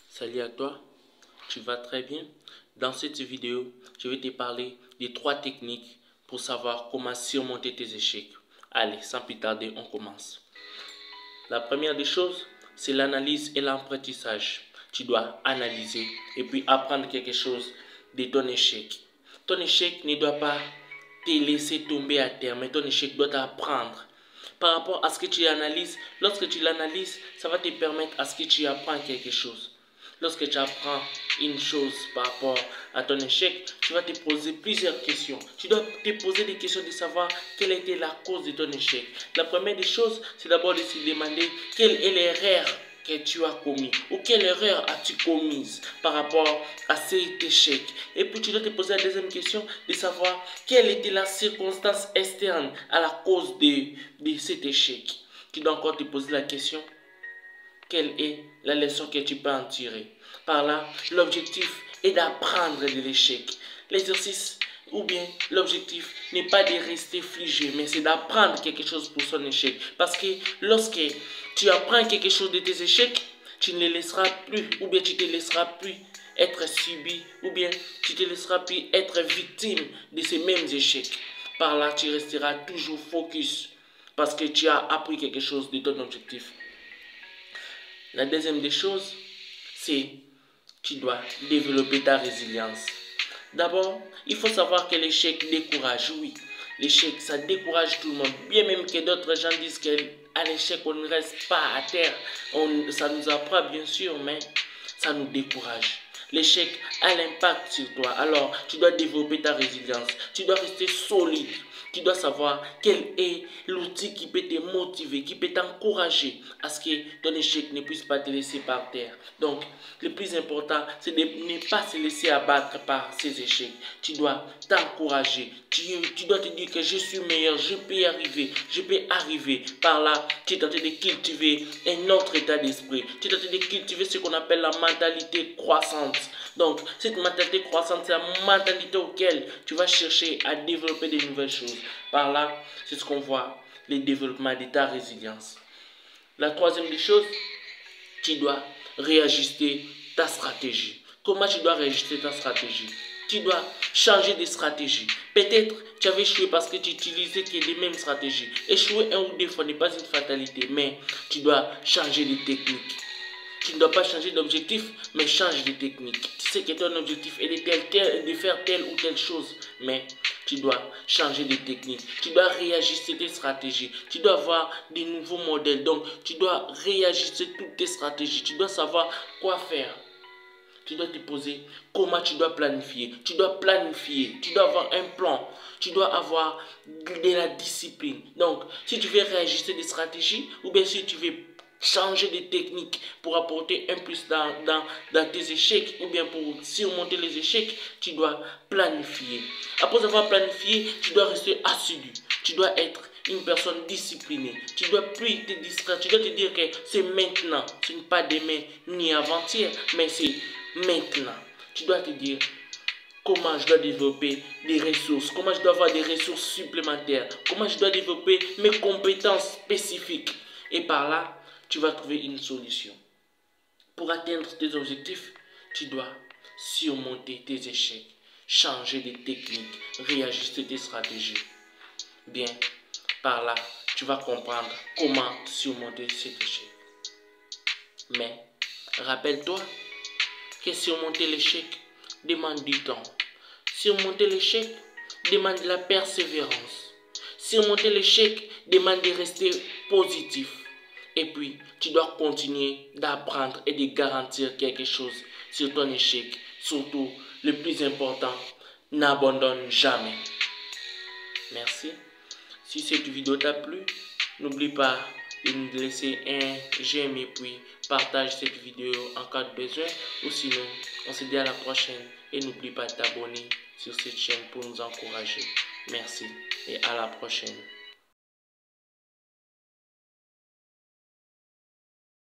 Salut à toi, tu vas très bien? Dans cette vidéo, je vais te parler des 3 techniques pour savoir comment surmonter tes échecs. Allez, sans plus tarder, on commence. La première des choses, c'est l'analyse et l'apprentissage. Tu dois analyser et puis apprendre quelque chose de ton échec. Ton échec ne doit pas te laisser tomber à terre, mais ton échec doit t'apprendre. Par rapport à ce que tu analyses, lorsque tu l'analyses, ça va te permettre à ce que tu apprennes quelque chose. Lorsque tu apprends une chose par rapport à ton échec, tu vas te poser plusieurs questions. Tu dois te poser des questions de savoir quelle était la cause de ton échec. La première des choses, c'est d'abord de se demander quelle est l'erreur que tu as commis ou quelle erreur as-tu commise par rapport à cet échec. Et puis tu dois te poser la deuxième question de savoir quelle était la circonstance externe à la cause de cet échec. Tu dois encore te poser la question: quelle est la leçon que tu peux en tirer? Par là, l'objectif est d'apprendre de l'échec. L'exercice ou bien l'objectif n'est pas de rester figé, mais c'est d'apprendre quelque chose pour son échec. Parce que lorsque tu apprends quelque chose de tes échecs, tu ne les laisseras plus, ou bien tu ne te laisseras plus être subi, ou bien tu ne te laisseras plus être victime de ces mêmes échecs. Par là, tu resteras toujours focus parce que tu as appris quelque chose de ton objectif. La deuxième des choses, c'est que tu dois développer ta résilience. D'abord, il faut savoir que l'échec décourage. Oui, l'échec, ça décourage tout le monde. Bien même que d'autres gens disent qu'à l'échec, on ne reste pas à terre. Ça nous apprend bien sûr, mais ça nous décourage. L'échec a l'impact sur toi. Alors, tu dois développer ta résilience. Tu dois rester solide. Tu dois savoir quel est l'outil qui peut te motiver, qui peut t'encourager à ce que ton échec ne puisse pas te laisser par terre. Donc, le plus important, c'est de ne pas se laisser abattre par ces échecs. Tu dois t'encourager. Tu dois te dire que je suis meilleur, je peux y arriver, je peux arriver. Par là, tu es en train de cultiver un autre état d'esprit. Tu es en train de cultiver ce qu'on appelle la mentalité croissante. Donc, cette mentalité croissante, c'est la mentalité auquel tu vas chercher à développer de nouvelles choses. Par là, c'est ce qu'on voit, le développement de ta résilience. La troisième des choses, tu dois réajuster ta stratégie. Comment tu dois réajuster ta stratégie? Tu dois changer de stratégie. Peut-être tu avais échoué parce que tu utilisais les mêmes stratégies. Échouer un ou deux fois n'est pas une fatalité, mais tu dois changer de technique. Tu ne dois pas changer d'objectif, mais change de technique. Tu sais que ton objectif est de faire telle ou telle chose, mais tu dois changer de technique. Tu dois réajuster tes stratégies. Tu dois avoir des nouveaux modèles. Donc, tu dois réajuster toutes tes stratégies. Tu dois savoir quoi faire. Tu dois te poser comment tu dois planifier. Tu dois planifier. Tu dois avoir un plan. Tu dois avoir de la discipline. Donc, si tu veux réajuster des stratégies, ou bien si tu veux changer de technique pour apporter un plus dans tes échecs, ou bien pour surmonter les échecs, tu dois planifier. Après avoir planifié, tu dois rester assidu. Tu dois être une personne disciplinée. Tu dois plus te distraire. Tu dois te dire que c'est maintenant. Ce n'est pas demain ni avant-hier, mais c'est maintenant. Tu dois te dire comment je dois développer des ressources, comment je dois avoir des ressources supplémentaires, comment je dois développer mes compétences spécifiques. Et par là, tu vas trouver une solution. Pour atteindre tes objectifs, tu dois surmonter tes échecs, changer de techniques, réajuster tes stratégies. Bien, par là, tu vas comprendre comment surmonter cet échec. Mais, rappelle-toi que surmonter l'échec demande du temps. Surmonter l'échec demande de la persévérance. Surmonter l'échec demande de rester positif. Et puis, tu dois continuer d'apprendre et de garantir quelque chose sur ton échec. Surtout, le plus important, n'abandonne jamais. Merci. Si cette vidéo t'a plu, n'oublie pas de nous laisser un j'aime et puis partage cette vidéo en cas de besoin. Ou sinon, on se dit à la prochaine. Et n'oublie pas de t'abonner sur cette chaîne pour nous encourager. Merci et à la prochaine.